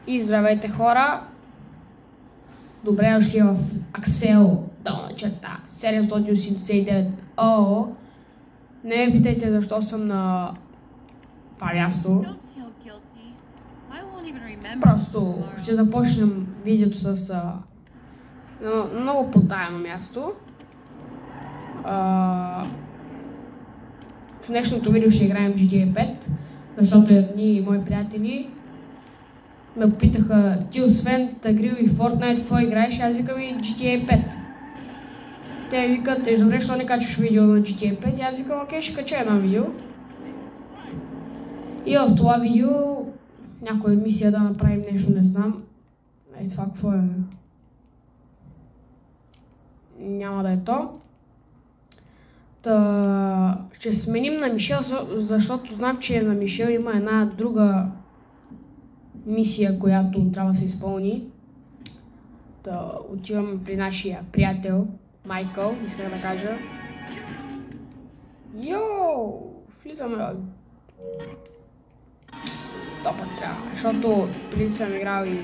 И здравейте хора! Добре дошли в Axel долна черта 789 ОО. Не ме питайте защо съм на това място. Просто ще започнем видеото с много потайно място. В днешното видео ще играем GTA 5, защото едни мои приятели ме попитаха: ти освен Тагрил и Fortnite какво играеш? Аз викам и GTA 5. Те викат: добре, защо не качваш видео на GTA 5? И аз викам: окей, ще кача едно видео. И в това видео някоя мисия да направим нещо, не знам. Ей, това какво е? Няма да е то. Ще сменим на Мишел, защото знам, че на Мишел има една друга мисия, която трябва да се изпълни. Отиваме при нашия приятел Майкъл, искам да кажа. Йоу! Влизаме. Топът трябва, защото преди съм играл и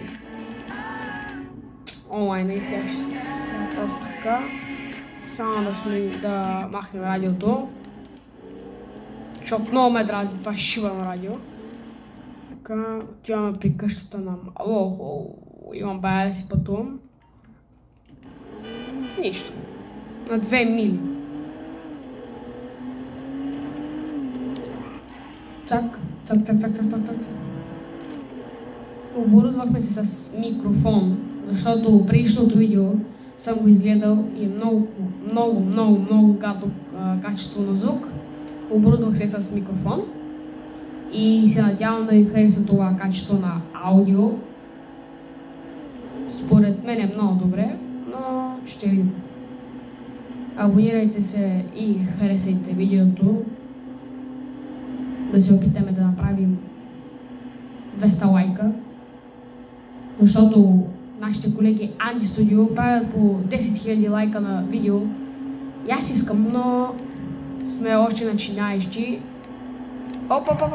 онлайн и сега просто така. Само да махнем радиото. Защото много ме дразни това шибано радио. Така, отиваме при къщата на Малохо. Имам бая да си пътувам. Нищо. На 2 мили. Так. Оборудвахме се с микрофон, защото предишното видео съм го изгледал и е много гадно качество на звук. Оборудвах се с микрофон и се надявам да ви хареса това качество на аудио. Според мен е много добре, но ще видим. Абонирайте се и харесайте видеото. Да се опитаме да направим 200 лайка, защото нашите колеги Анди Студио правят по 10 000 лайка на видео. И аз искам, но сме още начинаещи. Опа!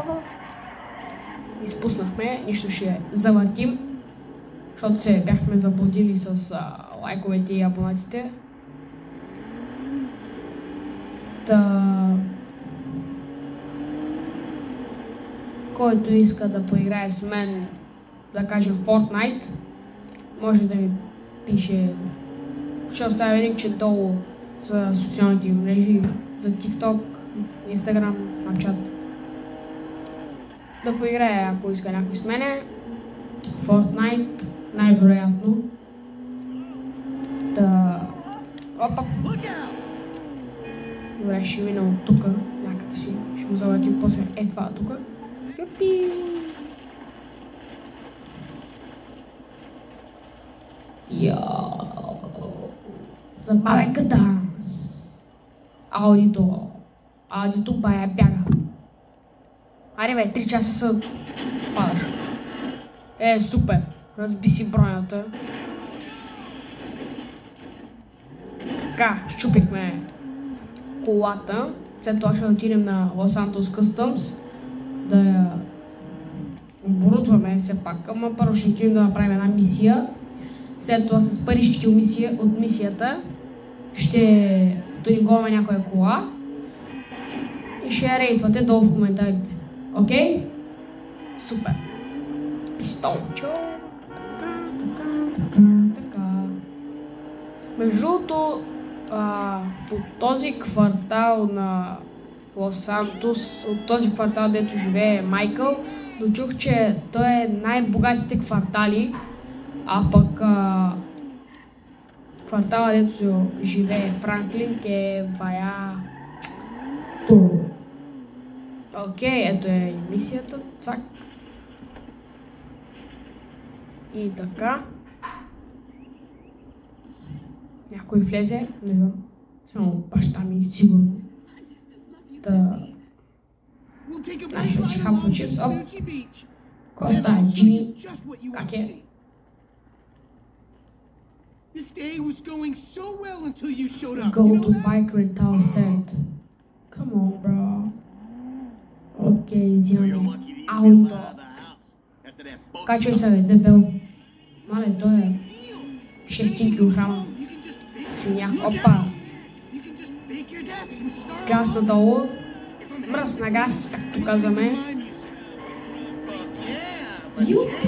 Изпуснахме, нищо ще завъртим, защото се бяхме заблудили с лайковете и абонатите. Който иска да поиграе с мен, да кажем Fortnite, може да ми пише. Ще оставя линкче долу за социалните мрежи, за TikTok, Instagram, Snapchat. Да поиграе, ако иска някой с мене. Fortnite, най-вероятно. Опа! Добре, ще мина от тука, някак си. Ще го завъртим после това тука. Юпи! Забавяйка данс! Аудито бая бяга. Аре бе, 3 часа са падаш. Супер! Разби си бронята. Така, щупихме колата. След това ще отидем на Los Santos Customs да я оборудваме все пак. Ама първо ще отидем да направим една мисия. След това с паричките от мисията ще дониговаме някоя кола и ще я рейтвате долу в коментарите. Окей? Супер! Пистолчо! Така. Между другото, по този квартал на Лос Сантос, от този квартал, дето живее Майкъл, дочух, че той е най-богатите квартали, а пък квартала, дето живее Франклин, е бая... Окей, ето е мисията, цак. И така. Някой влезе, не знам. Само баща ми, сигурно. Ще си хапна чипс. Оп! Коста, Джимми. Как е? Go to bike rental stand. Come on, bro. Окей, взимаме аудио. Качвай се, бе, дебел. Мале, той е 6 килограма. Свиня. Опа. Газ надолу. Мръс на газ, както казваме. Юпи!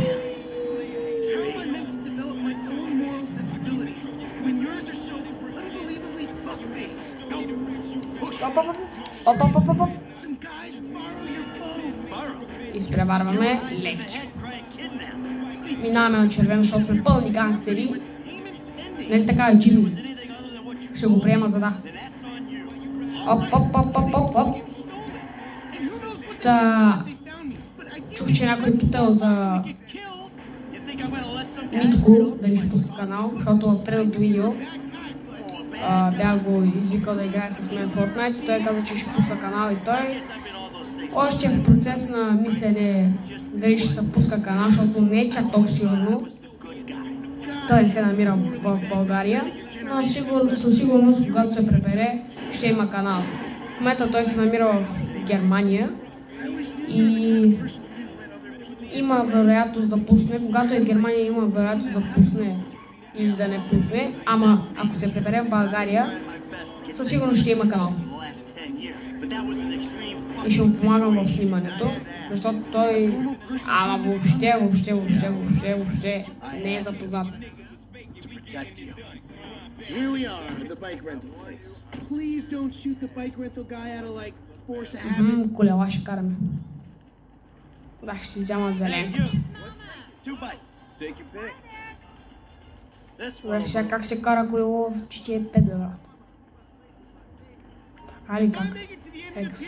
Оп. Изпреварваме лекче. Минаваме на червено, защото сме пълни гангстери. Нали така е, Джими? Ще го приема за да. Оп. Та... Чух, че някой питал за... Митко, дали ще пуска канал, защото от предното видео бях го извикал да играе с мен в Fortnite и той каза, че ще пуска канал и той още е в процес на мислене дали ще се пуска канал, защото не е чак толкова сигурно. Той не се намира в България, но със сигурност, когато се прибере, ще има канал. В момента той се намира в Германия и има вероятност да пусне, когато е в Германия има вероятност да пусне или да не пусне, ама ако се прибере в България, със сигурност ще има канал. И ще му помагам в снимането, защото той въобще не е запознат. Колела ще караме. Да, ще си взема зеленкото. Сега как се кара колело в 45 брат? Така ли как? Екс.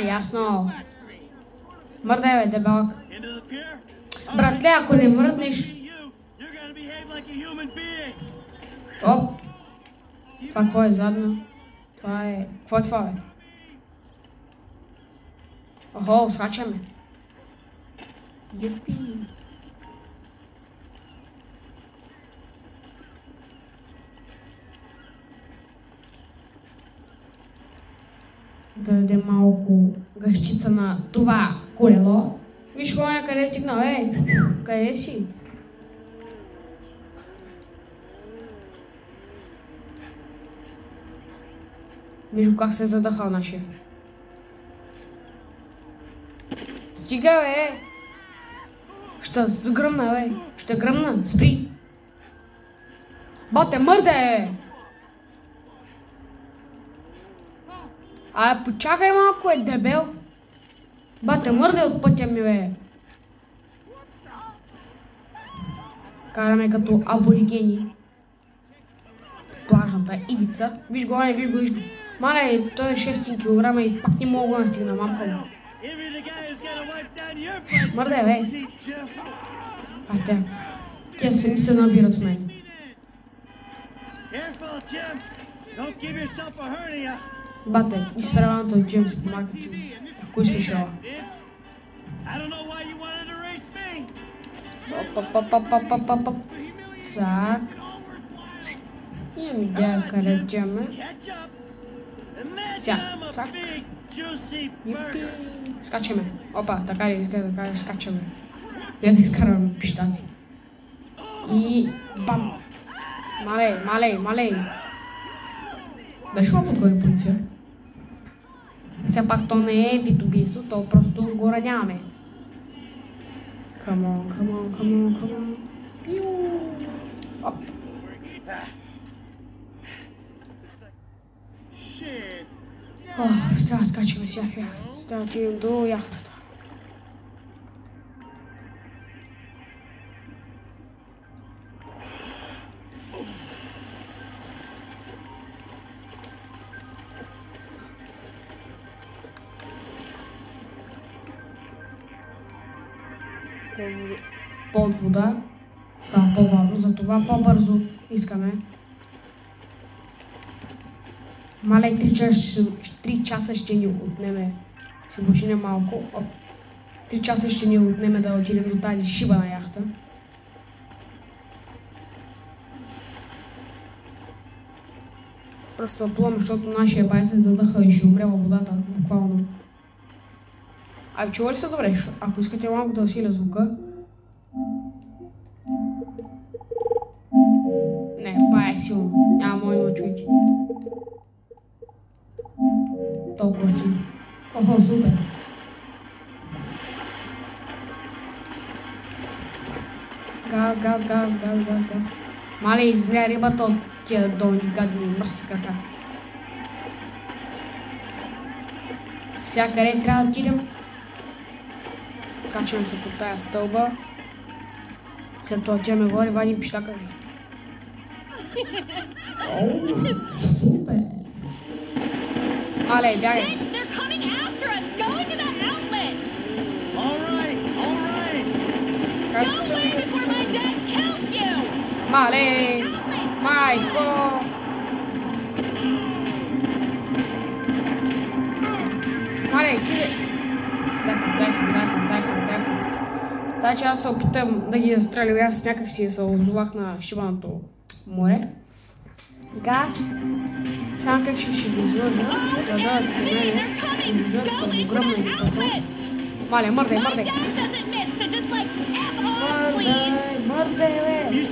Ясно. Мърдай, бе, дебелък. Братле, ако не мръднеш... Оп! Това какво е задно? Това е... Какво е това, бе? Охо, скачаме. Юпи! Да даде малко гъщица на това колело. Виж хоня, къде е стигнал, къде си? Виж как се е задъхал нашия. Стига, бе! Ще загръмна, бе! Ще гръмна, спри! Боте, мърде! Почакай малко, е дебел! Бате, мърде от пътя ми, бе! Караме като аборигени. Плажната ивица. Виж го, виж го. Мале, той е 6 кг и пак не мога да настигна, мамка му. Мърде, бе! Те сами се набират в мен. Бате, изпреваното от Джеймс по маркетинг. Кой ще шала? Оп. Цак. Имам идея къде джаме. Цак. Юпи. Скачаме. Опа, така ли скачаме. Я да изкарваме пищаци. И бам. Малей. Беше ма подгони полиция. Все пак то не е вид убийство, то просто го раняваме. Come on. Оп. Сега скачаме сега. Сега отидем до яхтата. Под вода става по-бавно, затова по-бързо искаме. Мале, 3 часа ще ни отнеме. Се почине малко. 3 часа ще ни отнеме да отидем до тази шиба на яхта. Просто плъм, защото нашия бай се задъха и ще умре във водата, буквално. А чува ли се добре? Ако искате малко да усиля звука. Не, па е силно. Няма мой да чуете. Толкова силно. Охо, супер. Газ. Мале, измля рибата от тия долни гадни мръсни крака. Сега къде трябва да отидем? Качвам се по тая стълба. След това отиваме горе и вадим пищака ви. Супер! Мале, бягай! Мале! Майко! Мале, сиде! Бякам. Значи аз се опитам да ги застрелям, аз някак си се озовах на шибаното море. Газ! Чакам как ще ги излъжа, да дадат по мене и да дадат към огромна екипата. Мале, мърдай! Мърдай, бе!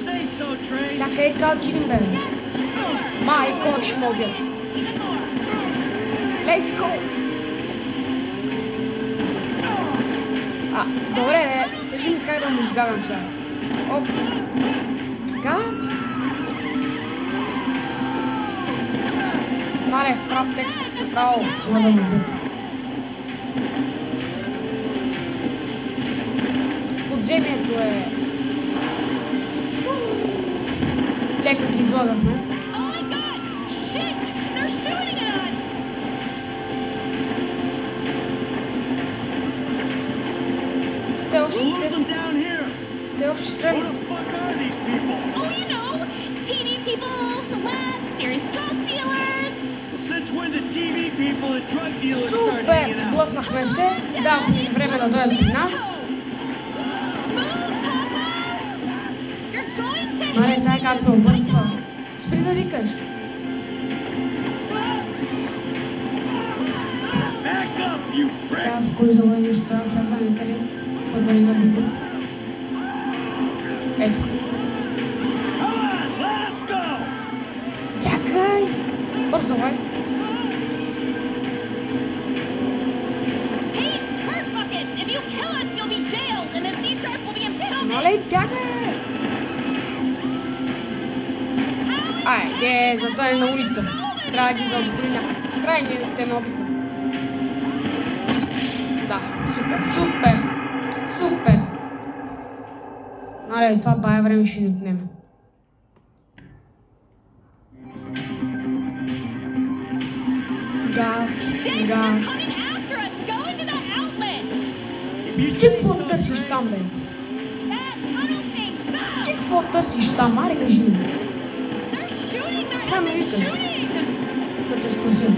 Чакай, така отидем, бе! Майко, ще ме убият! Let's go! Добре, кажи ми как да му избягам сега. Оп! Газ! Мале, в прав текст, направо, за да му убия. Подземието е... Лека ги излагахме. Те още стрелят. Супер! Блъснахме се. Дадохме им време да дойдат при нас. Мале, дай как ме объртва. Спри да викаш. Сега в кой заводиш това в ефаните ли? Да има бита. Ето. Бягай! Бързавай! Мале, бягай! Айде, зато е на улица. Трябва да ги заобиколи някакъв. Крайни те ме обиха. Да, супер! Мале, това бая време ще ни отнеме. Газ. Ти какво търсиш там, бе? Ти какво търсиш там? Аре, кажи ми. Само викаш. Да те спася.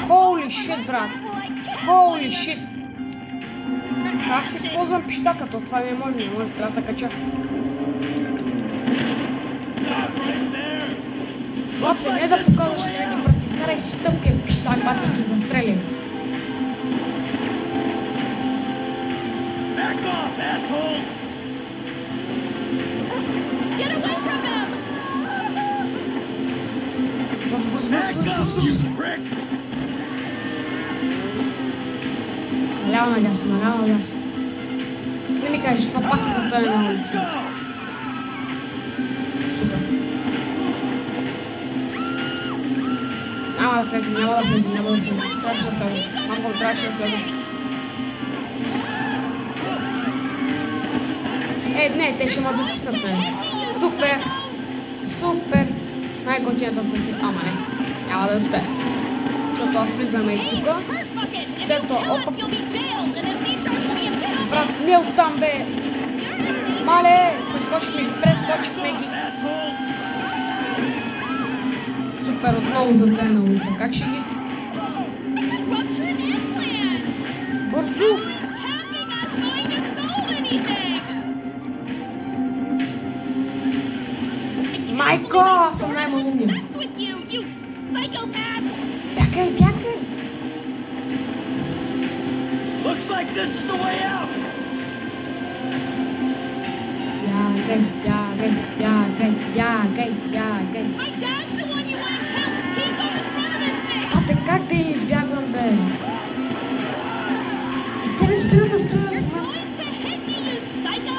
Holy shit, брат! Holy shit! Как се използвам пищаката? Това не може, трябва да се кача. Бате, не да показваш средни пръсти, скарай си тъпкия пищак, бате ги застреля. Наляво надясно. Не ми кажеш, това пак е за това на улицата. Супер. Няма да влезем. Трябваше да влезем. Малко трябваше да влезем. Не, те ще ме затиснат, бе. Супер. Най-готината стъпка. Ама не. Няма да успеят. Защото аз влизаме и тука. След това, опа. Брат, не оттам, бе. Мале, прескочихме ги. Супер, отново за тая на улица. Как ще ги? Бързо! Майко, съм най-малумния. Бягай, бягай. Looks like this is the way out. Бягай, бягай, бягай, бягай, бягай. My dad's the one you want to help. He's on the front of this thing. Ате, как да я избягвам, бе? И те не спират да стрелят. You're going to hit me, you psycho.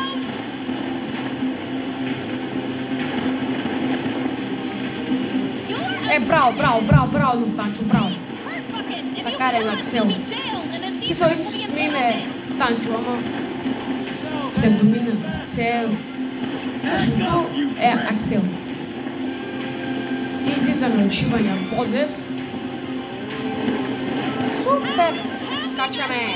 Браво, Станчо, браво. Така е, Аксел. Ти се искаш ми име Станчо, ама псевдоминът Аксел. Същото е Аксел. И излизаме ушивания подвес. Супер! Скачаме.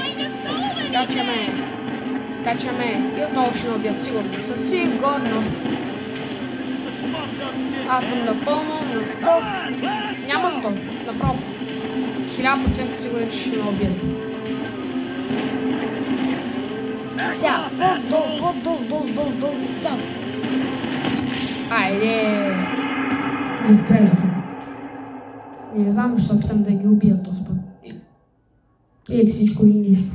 И отново ще набият сигурно. Със сигурност. Аз съм напълно на 100. Няма 100. Направо. 1000% сигурен, че ще ме убият. Сега, долу. Айде! Не стреляха. Не знам, ще се опитам да ги убия този път. Или всичко и нищо.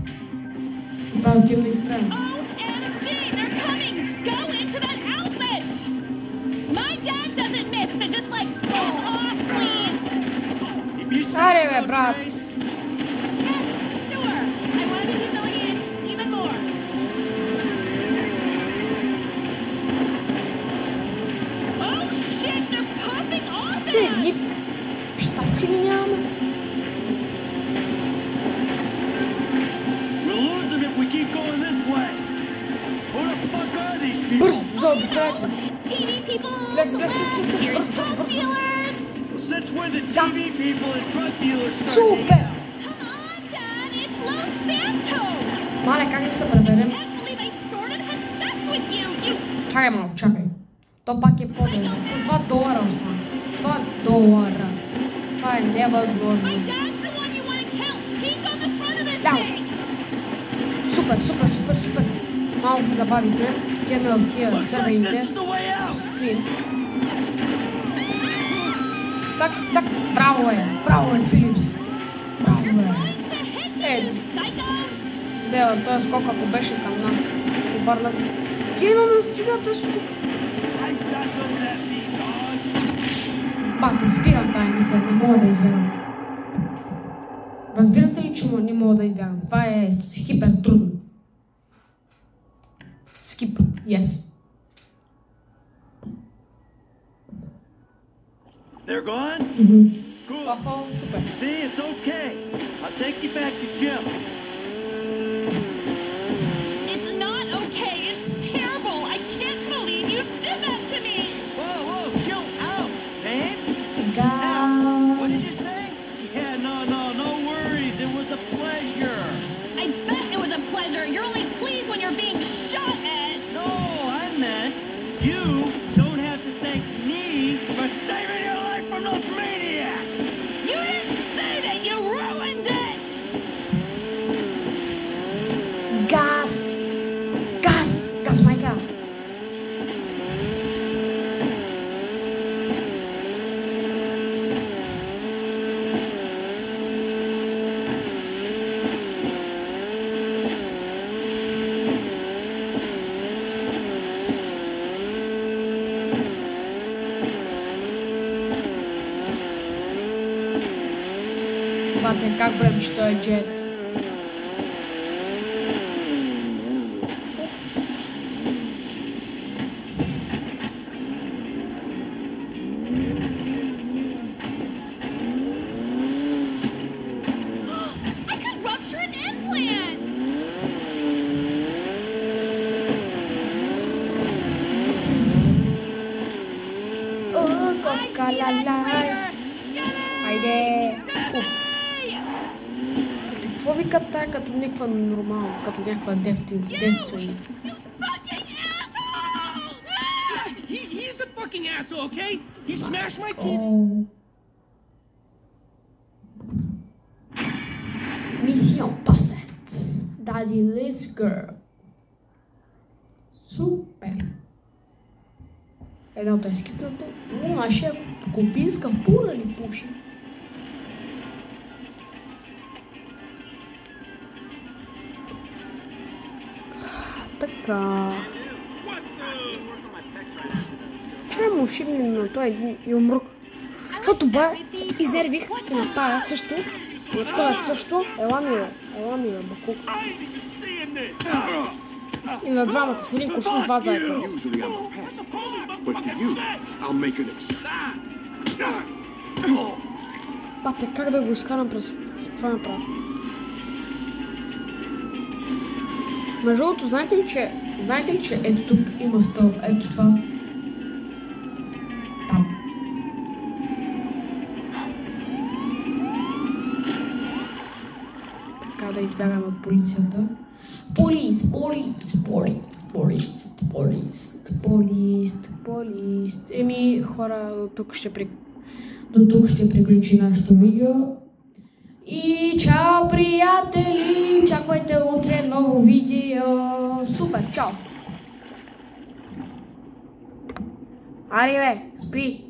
Правил ти ме изстрелям. OMG, they're coming. Go into that outlet. My dad doesn't miss, so just like pull off, please. Аре, бе, брат. Yes, sure. I want to be humiliated even more. Oh shit, they're popping off Ти, at us. ни... Щастие ли нямаме? We'll lose them if we keep going this way. Who the fuck are these people? Бързо, заобиколете. TV people, Let's celebrities, drug dealers. Since when did TV people and drug dealers start Супер! Come on, Dad, it's Los Santos. Мале, как да се преберем? Can't believe I sort of had sex with you, you. Чакай малко, чакай. То пак е по-добре. За $2 остана. $2. Това е невъзможно. My dad's the one you want to kill. He's on the front of this Down. thing. Супер. Малко ги забавихме. Тяме в тия Looks like червените. this is the way out. Скрин. Цак. Браво е, Филипс. Браво е. To hit me, Е, you psycho. бе, този скок, ако беше към нас. Обърнат. Ти но не стигате супер. I shot them at me, dog. Бате, спирам тая мисъл, не мога да избягам. Разбирате ли, че не мога да избягам? Това е хипер трудно. Skip, yes. They're gone? Cool. Охо, супер. See, it's okay. I'll take you back to Jim. It's not okay. It's terrible. I can't believe you did that to me. Whoa, chill out, man. Га... What did you say? Yeah, no worries. It was a pleasure. I bet it was a pleasure. You're only pleased when you're being shot at. No, I meant you don't have to thank me for saving your life from those maniacs. You didn't say that. You ruined it. Газ, майка. Бате, как бре, че той е джет. I could rupture an implant. Кокалалай. Айде. Какво ви ката като някаква нормална, като някаква девственица? Fucking asshole! He's the fucking asshole, okay? He smashed my TV. О. Мисион Пасет. Daddy Liz Girl. Супер. Едното е скипнато. Но нашия купинска фура ли пуши? Така. Че му шибнем на той един юмрук. Защото се изнервих и на тая също. И на тая също. Ела ми бе, бакук. И на двамата с един куршум, два заека. Пате, как да го изкарам през това направо? Между другото, знаете ли, че ето тук има стълб, ето това. Там. Така да избягаме от полицията. Полис. Еми, хора, до тук ще приключи нашето видео. И чао, приятели! Чакайте утре ново видео. Супер, чао! Ари бе, спри!